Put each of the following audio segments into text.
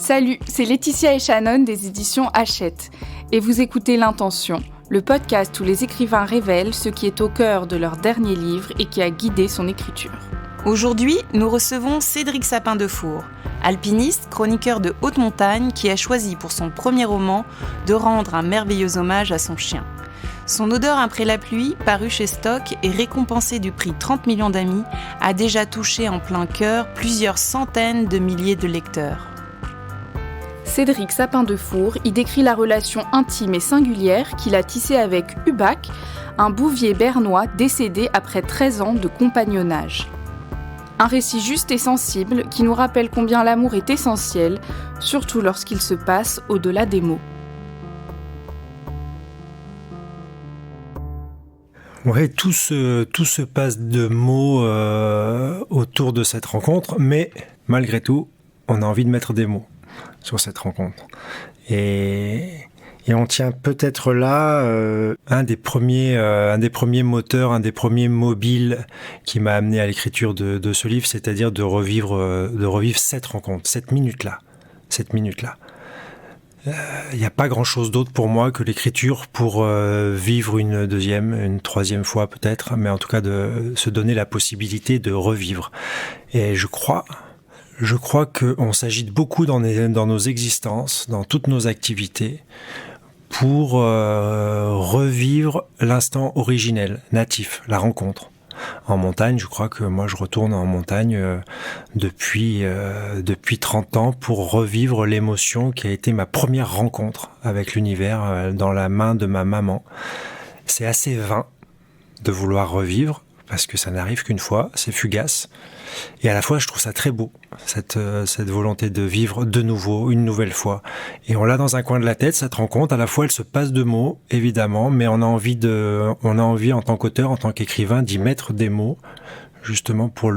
Salut, c'est Laetitia et Shannon des éditions Hachette. Et vous écoutez L'Intention, le podcast où les écrivains révèlent ce qui est au cœur de leur dernier livre et qui a guidé son écriture. Aujourd'hui, nous recevons Cédric Sapin-Defour, alpiniste, chroniqueur de haute montagne qui a choisi pour son premier roman de rendre un merveilleux hommage à son chien. Son Odeur après la pluie, paru chez Stock et récompensé du prix 30 millions d'amis, a déjà touché en plein cœur plusieurs centaines de milliers de lecteurs. Cédric Sapin-Defour y décrit la relation intime et singulière qu'il a tissée avec Hubac, un bouvier bernois décédé après 13 ans de compagnonnage. Un récit juste et sensible qui nous rappelle combien l'amour est essentiel, surtout lorsqu'il se passe au-delà des mots. Ouais, tout se passe de mots autour de cette rencontre, mais malgré tout, on a envie de mettre des mots sur cette rencontre. Et on tient peut-être là un des premiers moteurs, un des premiers mobiles qui m'a amené à l'écriture de ce livre, c'est-à-dire de revivre cette rencontre, cette minute-là. Il n'y a pas grand-chose d'autre pour moi que l'écriture pour vivre une deuxième, une troisième fois peut-être, mais en tout cas de se donner la possibilité de revivre. Et je crois qu'on s'agite beaucoup dans nos existences, dans toutes nos activités, pour revivre l'instant originel, natif, la rencontre. En montagne, je crois que moi je retourne en montagne depuis 30 ans pour revivre l'émotion qui a été ma première rencontre avec l'univers dans la main de ma maman. C'est assez vain de vouloir revivre parce que ça n'arrive qu'une fois, c'est fugace. Et à la fois, je trouve ça très beau, cette volonté de vivre de nouveau, une nouvelle fois. Et on l'a dans un coin de la tête, cette rencontre. À la fois, elle se passe de mots, évidemment, mais on a envie en tant qu'auteur, en tant qu'écrivain, d'y mettre des mots, justement pour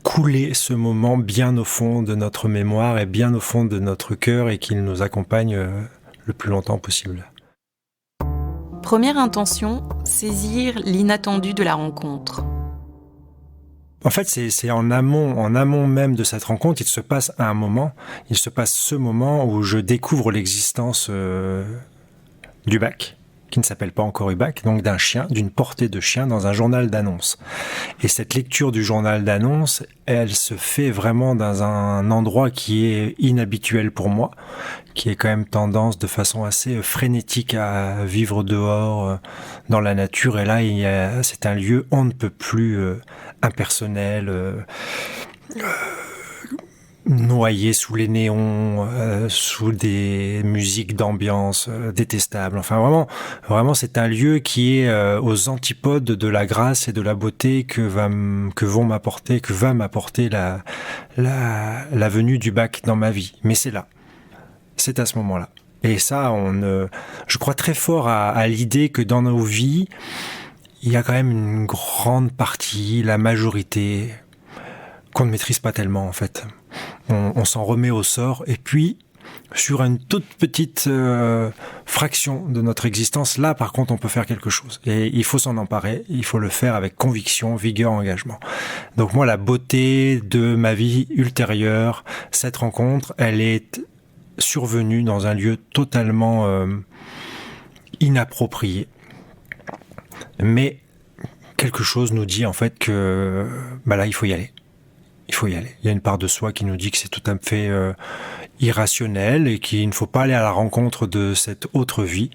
couler ce moment bien au fond de notre mémoire et bien au fond de notre cœur et qu'il nous accompagne le plus longtemps possible. Première intention, saisir l'inattendu de la rencontre. En fait, c'est en amont même de cette rencontre, il se passe ce moment où je découvre l'existence d'Hubac, qui ne s'appelle pas encore Hubac, donc d'un chien, d'une portée de chien dans un journal d'annonces. Et cette lecture du journal d'annonces, elle se fait vraiment dans un endroit qui est inhabituel pour moi, qui est quand même tendance de façon assez frénétique à vivre dehors, dans la nature. Et là, c'est un lieu on ne peut plus impersonnel, noyé sous les néons, sous des musiques d'ambiance détestables. Enfin, vraiment, c'est un lieu qui est aux antipodes de la grâce et de la beauté que va m'apporter la venue d'Hubac dans ma vie. Mais c'est là. C'est à ce moment-là. Et ça, je crois très fort à l'idée que dans nos vies, il y a quand même une grande partie, la majorité, qu'on ne maîtrise pas tellement en fait. On s'en remet au sort et puis sur une toute petite fraction de notre existence, là par contre on peut faire quelque chose. Et il faut s'en emparer, il faut le faire avec conviction, vigueur, engagement. Donc moi la beauté de ma vie ultérieure, cette rencontre, elle est survenue dans un lieu totalement inapproprié. Mais quelque chose nous dit en fait que là il faut y aller. Il y a une part de soi qui nous dit que c'est tout à fait irrationnel et qu'il ne faut pas aller à la rencontre de cette autre vie,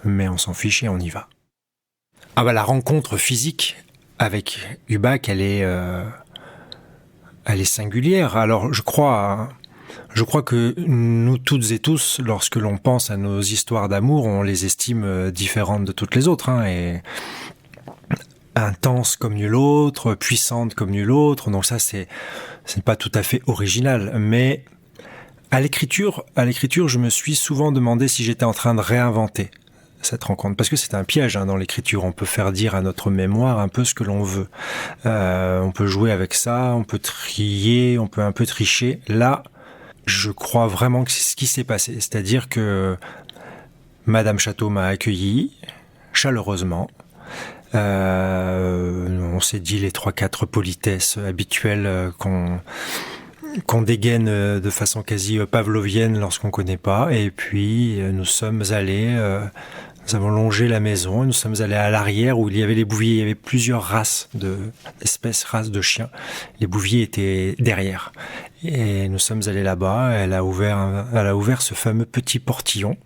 mais on s'en fiche et on y va. La rencontre physique avec Hubac, elle est singulière. Alors je crois que nous toutes et tous, lorsque l'on pense à nos histoires d'amour, on les estime différentes de toutes les autres, et intense comme nul autre, puissante comme nul autre. Donc ça, c'est pas tout à fait original. Mais à l'écriture, je me suis souvent demandé si j'étais en train de réinventer cette rencontre. Parce que c'est un piège dans l'écriture. On peut faire dire à notre mémoire un peu ce que l'on veut. On peut jouer avec ça, on peut trier, on peut un peu tricher. Là, je crois vraiment que c'est ce qui s'est passé. C'est-à-dire que Madame Château m'a accueilli chaleureusement. On s'est dit les 3-4 politesses habituelles qu'on dégaine de façon quasi pavlovienne lorsqu'on ne connaît pas. Et puis, nous avons longé la maison, nous sommes allés à l'arrière où il y avait les bouviers. Il y avait plusieurs races races de chiens. Les bouviers étaient derrière. Et nous sommes allés là-bas. Elle a ouvert ce fameux petit portillon.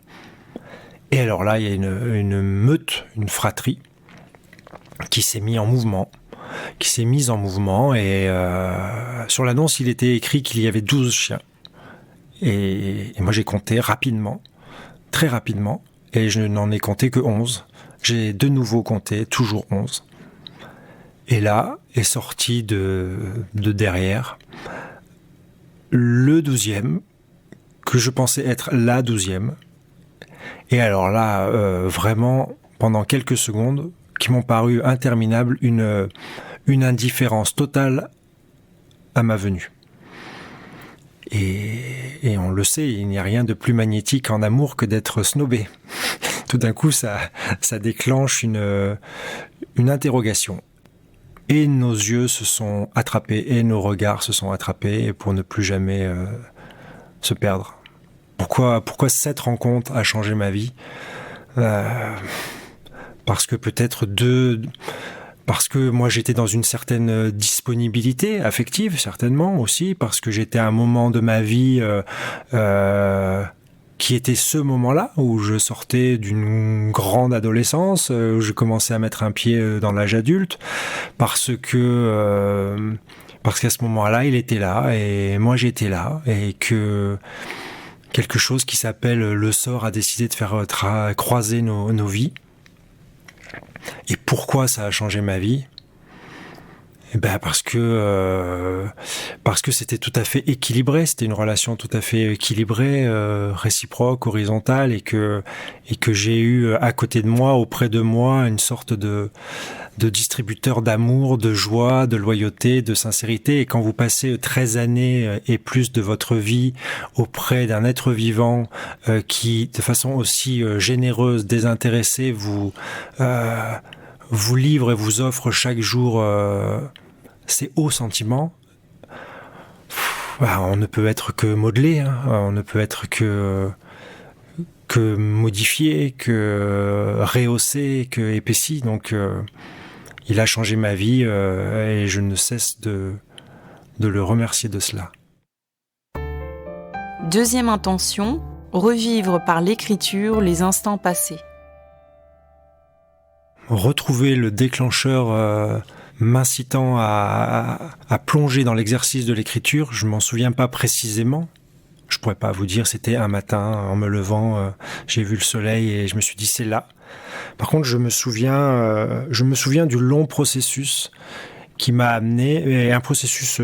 Et alors là, il y a une meute, une fratrie qui s'est mise en mouvement. Et sur l'annonce, il était écrit qu'il y avait 12 chiens. Et moi, j'ai compté rapidement, très rapidement. Et je n'en ai compté que 11. J'ai de nouveau compté, toujours 11. Et là est sorti de derrière le 12e, que je pensais être la 12e. Et alors là, vraiment, pendant quelques secondes, qui m'ont paru interminables, une indifférence totale à ma venue. Et on le sait, il n'y a rien de plus magnétique en amour que d'être snobé. Tout d'un coup, ça déclenche une interrogation. Et nos yeux se sont attrapés, et nos regards se sont attrapés pour ne plus jamais se perdre. Pourquoi cette rencontre a changé ma vie ? Parce que parce que moi j'étais dans une certaine disponibilité affective, certainement aussi, parce que j'étais à un moment de ma vie qui était ce moment-là où je sortais d'une grande adolescence, où je commençais à mettre un pied dans l'âge adulte, parce qu'à ce moment-là il était là et moi j'étais là, et que quelque chose qui s'appelle le sort a décidé de faire croiser nos vies. Et pourquoi ça a changé ma vie ? Parce que c'était tout à fait équilibré, c'était une relation tout à fait équilibrée, réciproque, horizontale, et que j'ai eu à côté de moi, auprès de moi, une sorte de distributeur d'amour, de joie, de loyauté, de sincérité. Et quand vous passez 13 années et plus de votre vie auprès d'un être vivant qui, de façon aussi généreuse, désintéressée, vous livre et vous offre chaque jour ces hauts sentiments, on ne peut être que modelé, on ne peut être que modifié, que rehaussé, que épaissi. Donc il a changé ma vie et je ne cesse de le remercier de cela. Deuxième intention, revivre par l'écriture les instants passés. Retrouver le déclencheur m'incitant à plonger dans l'exercice de l'écriture, je m'en souviens pas précisément. Je pourrais pas vous dire, c'était un matin, en me levant, j'ai vu le soleil et je me suis dit c'est là. Par contre, je me souviens du long processus qui m'a amené, et un processus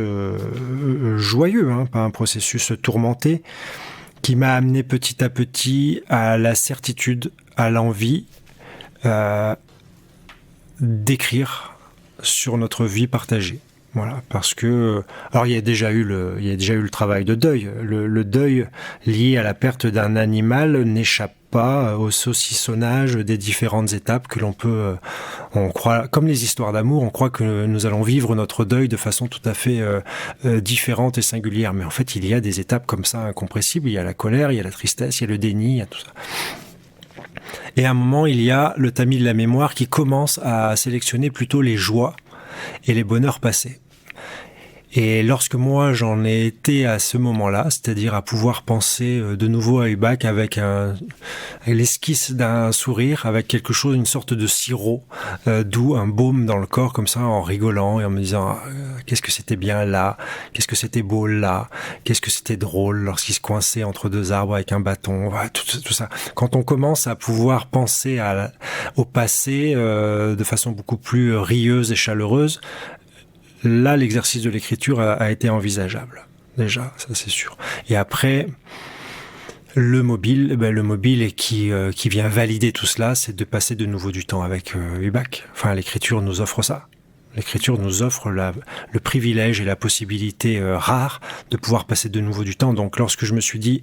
joyeux, pas un processus tourmenté, qui m'a amené petit à petit à la certitude, à l'envie d'écrire sur notre vie partagée. Voilà, parce que alors il y a déjà eu le travail de deuil. Le deuil lié à la perte d'un animal n'échappe pas au saucissonnage des différentes étapes que l'on peut. On croit, comme les histoires d'amour, on croit que nous allons vivre notre deuil de façon tout à fait différente et singulière. Mais en fait, il y a des étapes comme ça incompressibles. Il y a la colère, il y a la tristesse, il y a le déni, il y a tout ça. Et à un moment, il y a le tamis de la mémoire qui commence à sélectionner plutôt les joies et les bonheurs passés. Et lorsque moi j'en ai été à ce moment-là, c'est-à-dire à pouvoir penser de nouveau à Hubac avec l'esquisse d'un sourire, avec quelque chose, une sorte de sirop doux, un baume dans le corps comme ça, en rigolant et en me disant qu'est-ce que c'était bien là, qu'est-ce que c'était beau là, qu'est-ce que c'était drôle lorsqu'il se coinçait entre deux arbres avec un bâton, voilà, tout ça. Quand on commence à pouvoir penser au passé de façon beaucoup plus rieuse et chaleureuse, là, l'exercice de l'écriture a été envisageable. Déjà, ça c'est sûr. Et après, le mobile et qui vient valider tout cela, c'est de passer de nouveau du temps avec Hubac. Enfin, l'écriture nous offre ça. L'écriture nous offre le privilège et la possibilité rare de pouvoir passer de nouveau du temps. Donc, lorsque je me suis dit,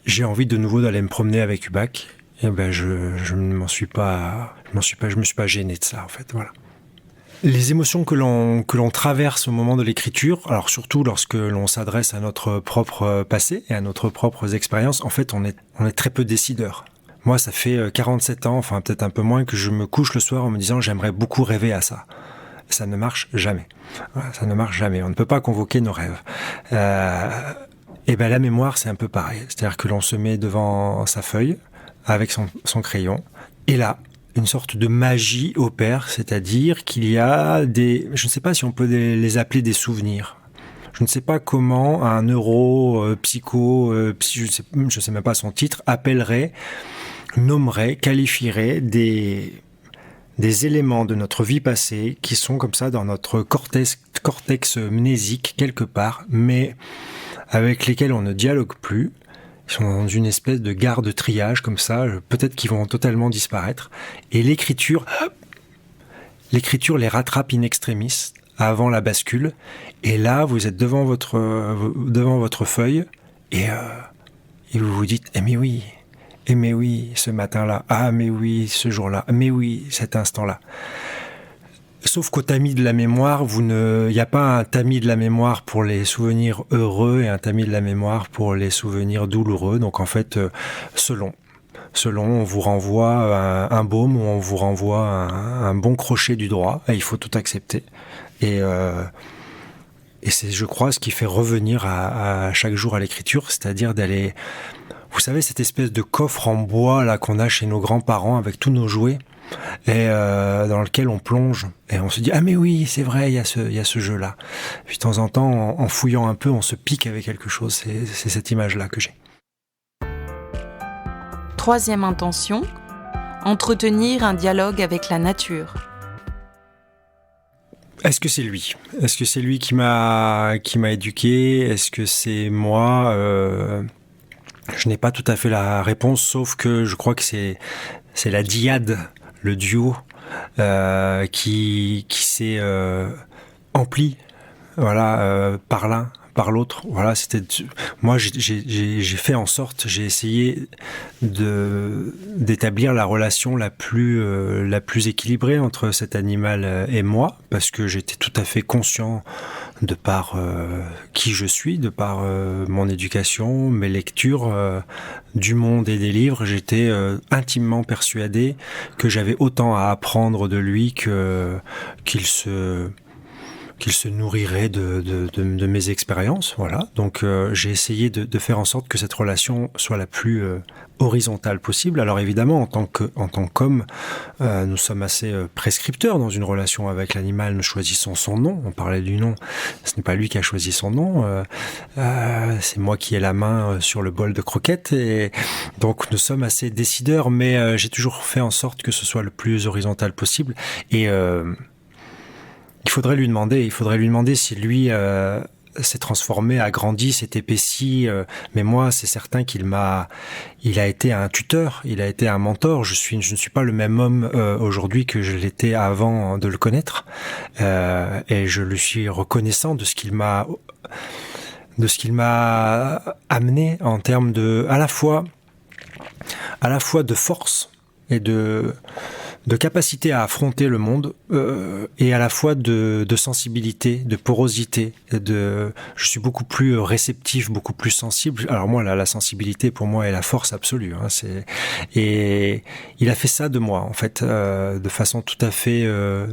j'ai envie de nouveau d'aller me promener avec Hubac, je me suis pas gêné de ça, en fait. Voilà. Les émotions que l'on traverse au moment de l'écriture, alors surtout lorsque l'on s'adresse à notre propre passé et à notre propres expériences, en fait, on est très peu décideur. Moi, ça fait 47 ans, enfin peut-être un peu moins, que je me couche le soir en me disant j'aimerais beaucoup rêver à ça. Ça ne marche jamais. Voilà, ça ne marche jamais. On ne peut pas convoquer nos rêves. Et ben la mémoire, c'est un peu pareil. C'est-à-dire que l'on se met devant sa feuille avec son crayon, et là, une sorte de magie opère, c'est-à-dire qu'il y a je ne sais pas si on peut les appeler des souvenirs. Je ne sais pas comment un je sais même pas son titre, nommerait, qualifierait des éléments de notre vie passée qui sont comme ça dans notre cortex mnésique quelque part, mais avec lesquels on ne dialogue plus. Ils sont dans une espèce de gare de triage comme ça, peut-être qu'ils vont totalement disparaître. Et l'écriture les rattrape in extremis avant la bascule. Et là, vous êtes devant votre feuille et vous vous dites mais oui, ce matin-là, mais oui, ce jour-là, mais oui, cet instant-là. Sauf qu'au tamis de la mémoire, il n'y a pas un tamis de la mémoire pour les souvenirs heureux et un tamis de la mémoire pour les souvenirs douloureux. Donc en fait, selon, on vous renvoie un baume ou on vous renvoie un bon crochet du droit, et il faut tout accepter. Et c'est, je crois, ce qui fait revenir à chaque jour à l'écriture, c'est-à-dire d'aller, vous savez, cette espèce de coffre en bois là qu'on a chez nos grands-parents avec tous nos jouets, et dans lequel on plonge et on se dit mais oui, c'est vrai, il y a ce jeu là. Puis de temps en temps, en fouillant un peu, on se pique avec quelque chose. C'est cette image là que j'ai. Troisième intention, entretenir un dialogue avec la nature. Est-ce que c'est lui ? Est-ce que c'est lui qui m'a éduqué ? Est-ce que c'est moi ? Je n'ai pas tout à fait la réponse, sauf que je crois que c'est la dyade, le duo, qui s'est empli, voilà, par l'un, par l'autre. Voilà, moi j'ai fait en sorte, j'ai essayé d'établir la relation la plus équilibrée entre cet animal et moi, parce que j'étais tout à fait conscient de par qui je suis, de par mon éducation, mes lectures du monde et des livres. J'étais intimement persuadé que j'avais autant à apprendre de lui qu'il se nourrirait de mes expériences. Voilà. Donc j'ai essayé de faire en sorte que cette relation soit la plus horizontale possible. Alors évidemment, en tant qu'homme, nous sommes assez prescripteurs dans une relation avec l'animal. Nous choisissons son nom. On parlait du nom. Ce n'est pas lui qui a choisi son nom. C'est moi qui ai la main sur le bol de croquettes. Et donc nous sommes assez décideurs, mais j'ai toujours fait en sorte que ce soit le plus horizontal possible. Et il faudrait lui demander si lui s'est transformé, a grandi, s'est épaissi. Mais moi, c'est certain il a été un tuteur, il a été un mentor. Je ne suis pas le même homme aujourd'hui que je l'étais avant de le connaître. Et je lui suis reconnaissant de ce qu'il m'a amené en termes à la fois de force et de capacité à affronter le monde, et à la fois de sensibilité, de porosité. Je suis beaucoup plus réceptif, beaucoup plus sensible. Alors moi, la sensibilité pour moi est la force absolue. Et il a fait ça de moi, en fait, de façon tout à fait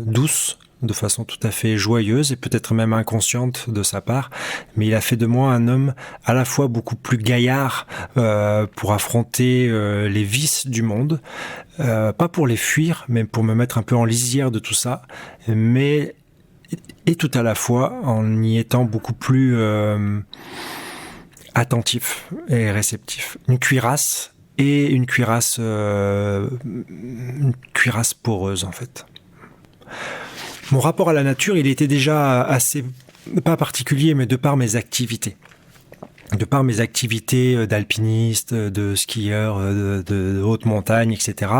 douce, de façon tout à fait joyeuse et peut-être même inconsciente de sa part, mais il a fait de moi un homme à la fois beaucoup plus gaillard pour affronter les vices du monde, pas pour les fuir, mais pour me mettre un peu en lisière de tout ça, mais et tout à la fois en y étant beaucoup plus attentif et réceptif. Une cuirasse poreuse en fait. Mon rapport à la nature, il était déjà assez, pas particulier, mais de par mes activités. De par mes activités d'alpiniste, de skieur, de haute montagne, etc.,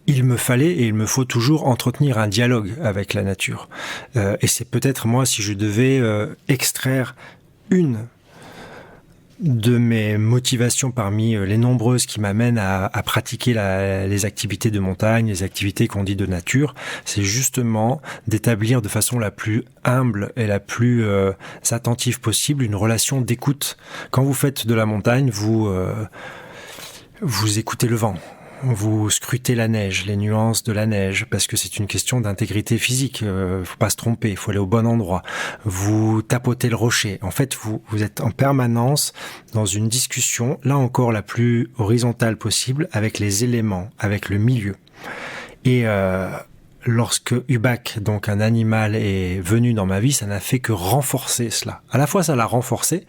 il me fallait et il me faut toujours entretenir un dialogue avec la nature. Et c'est peut-être moi, si je devais extraire une de mes motivations parmi les nombreuses qui m'amènent à pratiquer les activités de montagne, les activités qu'on dit de nature, c'est justement d'établir de façon la plus humble et la plus attentive possible une relation d'écoute. Quand vous faites de la montagne, vous écoutez le vent. Vous scrutez la neige, les nuances de la neige, parce que c'est une question d'intégrité physique. Faut pas se tromper, il faut aller au bon endroit. Vous tapotez le rocher. En fait, vous êtes en permanence dans une discussion, là encore la plus horizontale possible, avec les éléments, avec le milieu. Et lorsque Ubak, donc un animal, est venu dans ma vie, ça n'a fait que renforcer cela. À la fois, ça l'a renforcé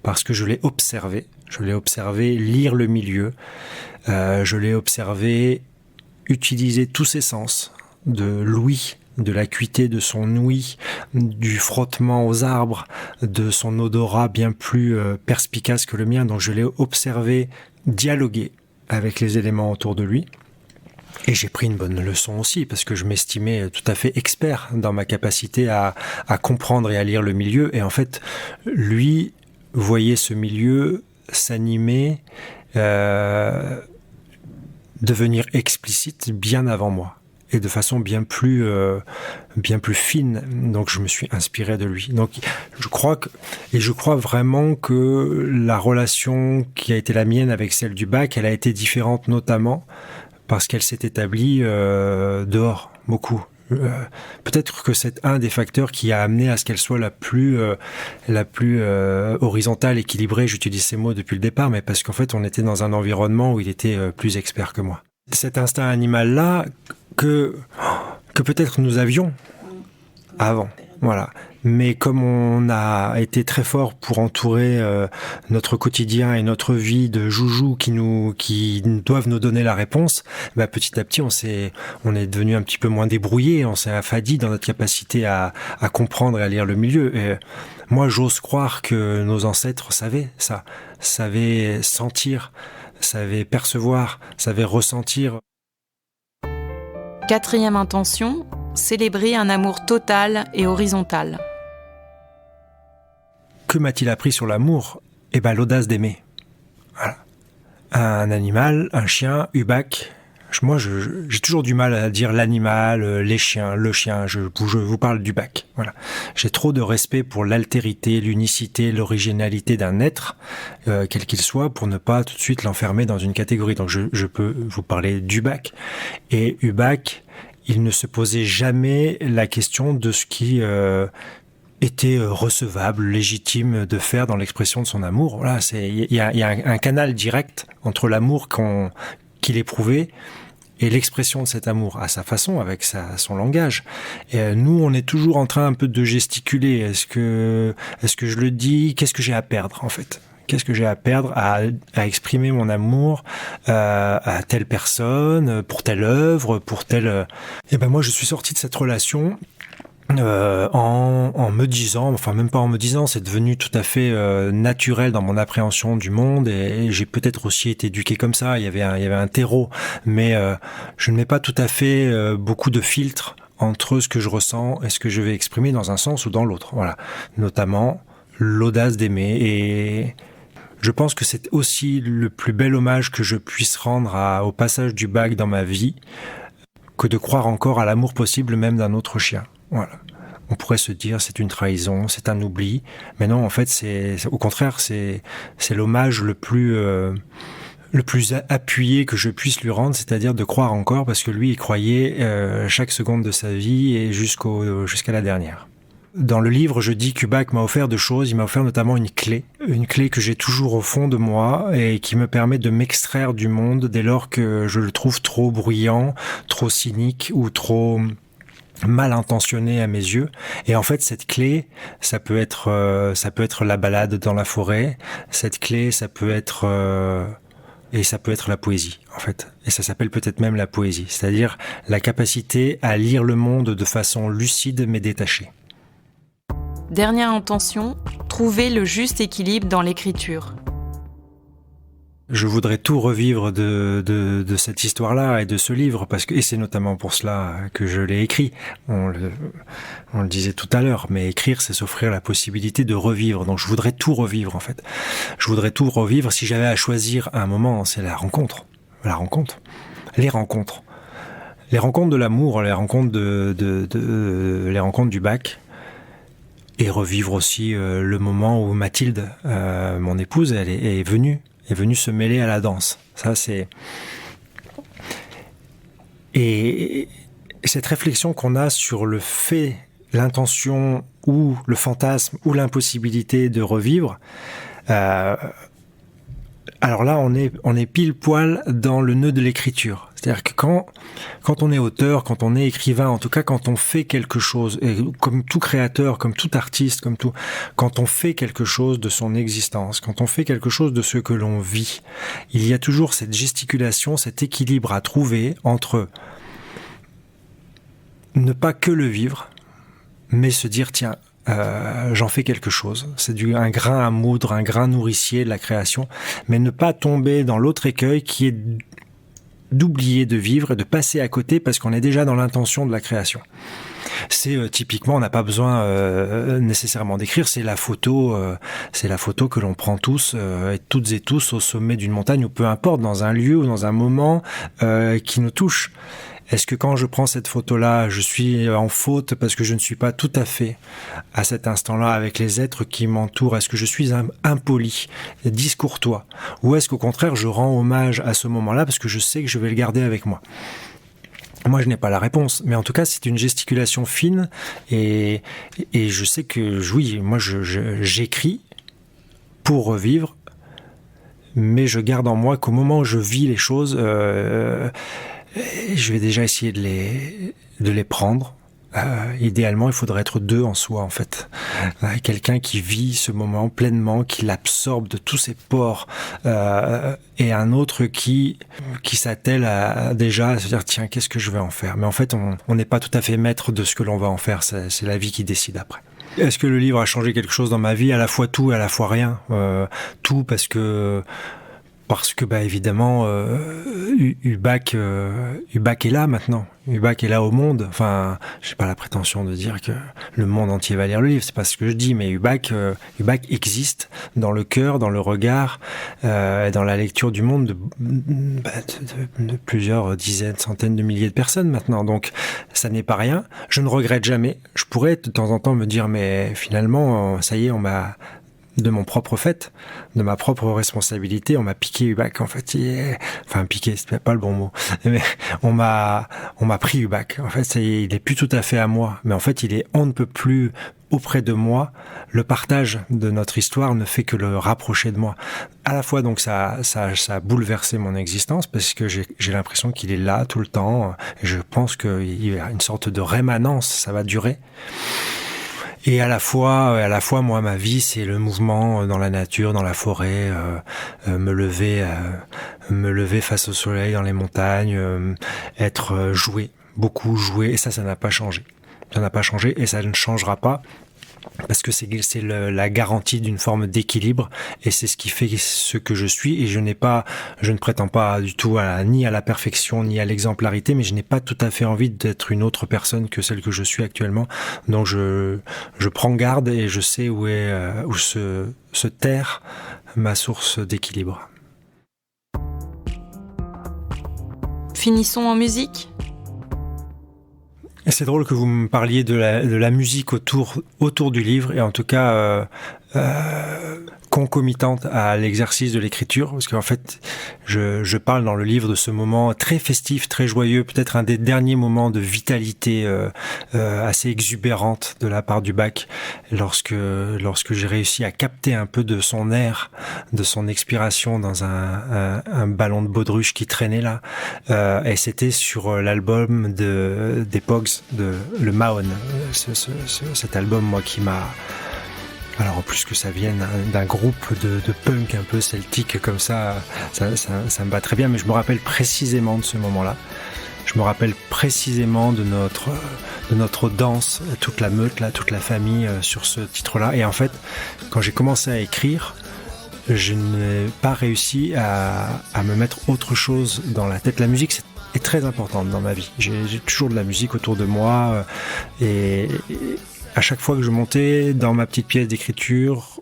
parce que je l'ai observé lire le milieu. Je l'ai observé utiliser tous ses sens, de l'ouïe, de l'acuité de son ouïe, du frottement aux arbres, de son odorat bien plus perspicace que le mien. Donc je l'ai observé dialoguer avec les éléments autour de lui. Et j'ai pris une bonne leçon aussi, parce que je m'estimais tout à fait expert dans ma capacité à comprendre et à lire le milieu. Et en fait, lui voyait ce milieu s'animer, devenir explicite bien avant moi et de façon bien plus fine. Donc je me suis inspiré de lui. Donc je crois vraiment que la relation qui a été la mienne avec celle du bac, elle a été différente notamment parce qu'elle s'est établie dehors beaucoup. Peut-être que c'est un des facteurs qui a amené à ce qu'elle soit la plus horizontale, équilibrée. J'utilise ces mots depuis le départ, mais parce qu'en fait, on était dans un environnement où il était plus expert que moi. Cet instinct animal-là que peut-être nous avions avant, voilà. Mais comme on a été très fort pour entourer notre quotidien et notre vie de joujous qui doivent nous donner la réponse, petit à petit on est devenu un petit peu moins débrouillé, on s'est affadi dans notre capacité à comprendre et à lire le milieu. Et moi j'ose croire que nos ancêtres savaient ça, savaient sentir, savaient percevoir, savaient ressentir. 4e intention, célébrer un amour total et horizontal. Que m'a-t-il appris sur l'amour ? L'audace d'aimer. Voilà. Un animal, un chien, Ubak. Moi, j'ai toujours du mal à dire l'animal, les chiens, le chien. Je vous parle d'Ubak. Voilà. J'ai trop de respect pour l'altérité, l'unicité, l'originalité d'un être, quel qu'il soit, pour ne pas tout de suite l'enfermer dans une catégorie. Donc, je peux vous parler d'Ubak. Et Ubak, il ne se posait jamais la question de ce qui était recevable, légitime de faire dans l'expression de son amour. Voilà, il y a un canal direct entre l'amour qu'il éprouvait et l'expression de cet amour à sa façon, avec son langage. Et nous, on est toujours en train un peu de gesticuler. Est-ce que je le dis ? Qu'est-ce que j'ai à perdre, en fait ? Qu'est-ce que j'ai à perdre à exprimer mon amour à telle personne, pour telle œuvre, pour telle... moi, je suis sorti de cette relation en me disant, enfin même pas en me disant, c'est devenu tout à fait naturel dans mon appréhension du monde, et j'ai peut-être aussi été éduqué comme ça. Il y avait un terreau, mais je ne mets pas tout à fait beaucoup de filtres entre ce que je ressens et ce que je vais exprimer dans un sens ou dans l'autre. Voilà, notamment l'audace d'aimer. Et je pense que c'est aussi le plus bel hommage que je puisse rendre au passage du bac dans ma vie, que de croire encore à l'amour possible même d'un autre chien. Voilà. On pourrait se dire c'est une trahison, c'est un oubli, mais non, en fait au contraire c'est l'hommage le plus appuyé que je puisse lui rendre, c'est-à-dire de croire encore, parce que lui il croyait chaque seconde de sa vie et jusqu'à la dernière. Dans le livre, je dis qu'Ubak m'a offert deux choses. Il m'a offert notamment une clé que j'ai toujours au fond de moi et qui me permet de m'extraire du monde dès lors que je le trouve trop bruyant, trop cynique ou trop mal intentionné à mes yeux. Et en fait, cette clé, ça peut être la balade dans la forêt. Cette clé, ça peut être la poésie, en fait. Et ça s'appelle peut-être même la poésie, c'est-à-dire la capacité à lire le monde de façon lucide mais détachée. Dernière intention, trouver le juste équilibre dans l'écriture. Je voudrais tout revivre de cette histoire-là et de ce livre, et c'est notamment pour cela que je l'ai écrit. On le disait tout à l'heure, mais écrire, c'est s'offrir la possibilité de revivre. Donc je voudrais tout revivre, en fait. Je voudrais tout revivre. Si j'avais à choisir un moment, c'est la rencontre. Les rencontres. Les rencontres de l'amour, les rencontres les rencontres du bac. Et revivre aussi le moment où Mathilde, mon épouse, elle est venue se mêler à la danse. Ça, c'est... Et cette réflexion qu'on a sur le fait, l'intention ou le fantasme ou l'impossibilité de revivre, alors là, on est pile poil dans le nœud de l'écriture. C'est-à-dire que quand on est auteur, quand on est écrivain, en tout cas quand on fait quelque chose, et comme tout créateur, comme tout artiste, quand on fait quelque chose de son existence, quand on fait quelque chose de ce que l'on vit, il y a toujours cette gesticulation, cet équilibre à trouver entre ne pas que le vivre, mais se dire tiens, j'en fais quelque chose. C'est un grain à moudre, un grain nourricier de la création, mais ne pas tomber dans l'autre écueil qui est d'oublier de vivre et de passer à côté parce qu'on est déjà dans l'intention de la création. C'est typiquement, on n'a pas besoin nécessairement d'écrire, c'est la photo que l'on prend tous et toutes et tous au sommet d'une montagne ou peu importe, dans un lieu ou dans un moment qui nous touche. Est-ce que quand je prends cette photo-là, je suis en faute parce que je ne suis pas tout à fait à cet instant-là avec les êtres qui m'entourent? Est-ce que je suis impoli, discourtois? Ou est-ce qu'au contraire, je rends hommage à ce moment-là parce que je sais que je vais le garder avec moi? Moi, je n'ai pas la réponse, mais en tout cas, c'est une gesticulation fine et je sais que, oui, moi, j'écris pour revivre, mais je garde en moi qu'au moment où je vis les choses... je vais déjà essayer de les prendre. Idéalement, il faudrait être deux en soi, en fait. Quelqu'un qui vit ce moment pleinement, qui l'absorbe de tous ses pores, et un autre qui s'attelle déjà à se dire tiens, qu'est-ce que je vais en faire? Mais en fait, on n'est pas tout à fait maître de ce que l'on va en faire. C'est la vie qui décide après. Est-ce que le livre a changé quelque chose dans ma vie? À la fois tout et à la fois rien. Tout parce que évidemment Hubac est là maintenant. Hubac est là au monde. Enfin, j'ai pas la prétention de dire que le monde entier va lire le livre, c'est pas ce que je dis, mais Hubac existe dans le cœur, dans le regard, dans la lecture du monde de plusieurs dizaines, centaines de milliers de personnes maintenant. Donc ça n'est pas rien. Je ne regrette jamais. Je pourrais de temps en temps me dire mais finalement ça y est, on m'a de mon propre fait, de ma propre responsabilité, on m'a piqué Hubac, en fait. Enfin, piqué, c'est pas le bon mot. Mais on m'a pris Hubac. En fait, il est plus tout à fait à moi. Mais en fait, on ne peut plus auprès de moi. Le partage de notre histoire ne fait que le rapprocher de moi. À la fois, donc, ça a bouleversé mon existence parce que j'ai l'impression qu'il est là tout le temps. Et je pense qu'il y a une sorte de rémanence. Ça va durer. Et à la fois, moi, ma vie, c'est le mouvement dans la nature, dans la forêt, me lever face au soleil dans les montagnes, être beaucoup joué. Et ça n'a pas changé. Ça n'a pas changé et ça ne changera pas. Parce que c'est la garantie d'une forme d'équilibre et c'est ce qui fait ce que je suis et je ne prétends pas du tout ni à la perfection ni à l'exemplarité, mais je n'ai pas tout à fait envie d'être une autre personne que celle que je suis actuellement. Donc je prends garde et je sais où se terre ma source d'équilibre. Finissons en musique. C'est drôle que vous me parliez de la musique autour du livre et en tout cas concomitante à l'exercice de l'écriture, parce qu'en fait je parle dans le livre de ce moment très festif, très joyeux, peut-être un des derniers moments de vitalité assez exubérante de la part d'Hubac, lorsque j'ai réussi à capter un peu de son air, de son expiration dans un ballon de baudruche qui traînait là, et c'était sur l'album des Pogs, le Mahone, cet album moi qui m'a... Alors en plus que ça vienne d'un groupe de punk un peu celtique comme ça me va très bien, mais je me rappelle précisément de ce moment-là. Je me rappelle précisément de notre danse, toute la meute là, toute la famille sur ce titre-là. Et en fait, quand j'ai commencé à écrire, je n'ai pas réussi à me mettre autre chose dans la tête. La musique est très importante dans ma vie. J'ai toujours de la musique autour de moi et à chaque fois que je montais dans ma petite pièce d'écriture,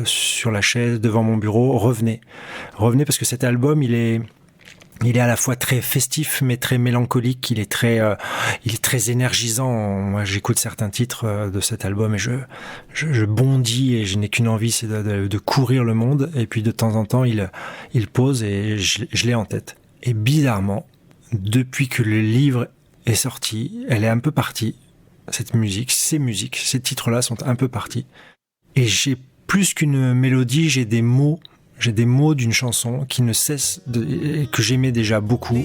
sur la chaise devant mon bureau, revenez parce que cet album il est à la fois très festif mais très mélancolique, il est très énergisant. Moi j'écoute certains titres de cet album et je bondis et je n'ai qu'une envie, c'est de courir le monde, et puis de temps en temps il pose et je l'ai en tête. Et bizarrement, depuis que le livre est sorti, elle est un peu partie, cette musique, ces titres-là sont un peu partis. Et j'ai plus qu'une mélodie, j'ai des mots d'une chanson qui ne cessent que j'aimais déjà beaucoup.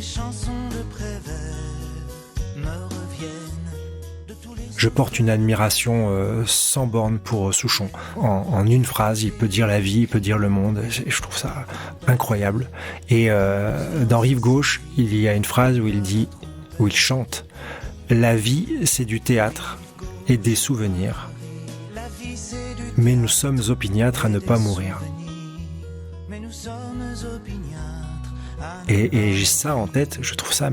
Je porte une admiration sans borne pour Souchon. En une phrase, il peut dire la vie, il peut dire le monde. Je trouve ça incroyable. Et dans Rive Gauche, il y a une phrase où il chante « La vie, c'est du théâtre et des souvenirs. Mais nous sommes opiniâtres à ne pas mourir. » Et j'ai ça en tête, je trouve ça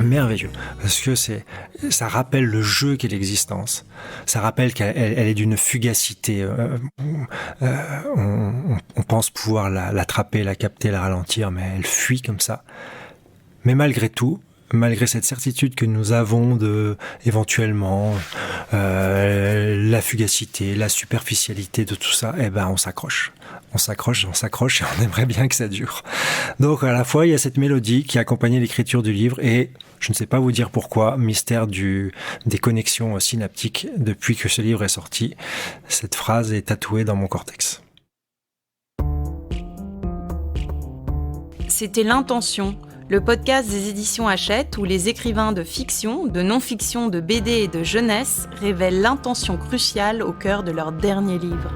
merveilleux, parce que ça rappelle le jeu qu'est l'existence, ça rappelle qu'elle est d'une fugacité, on pense pouvoir l'attraper, la capter, la ralentir, mais elle fuit comme ça. Mais malgré tout, malgré cette certitude que nous avons de, éventuellement, la fugacité, la superficialité de tout ça, on s'accroche. On s'accroche et on aimerait bien que ça dure. Donc à la fois, il y a cette mélodie qui accompagnait l'écriture du livre et je ne sais pas vous dire pourquoi, mystère des connexions synaptiques depuis que ce livre est sorti. Cette phrase est tatouée dans mon cortex. C'était L'Intention, le podcast des éditions Hachette où les écrivains de fiction, de non-fiction, de BD et de jeunesse révèlent l'intention cruciale au cœur de leur dernier livre.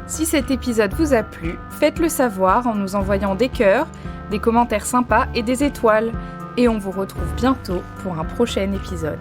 Si cet épisode vous a plu, faites-le savoir en nous envoyant des cœurs, des commentaires sympas et des étoiles. Et on vous retrouve bientôt pour un prochain épisode.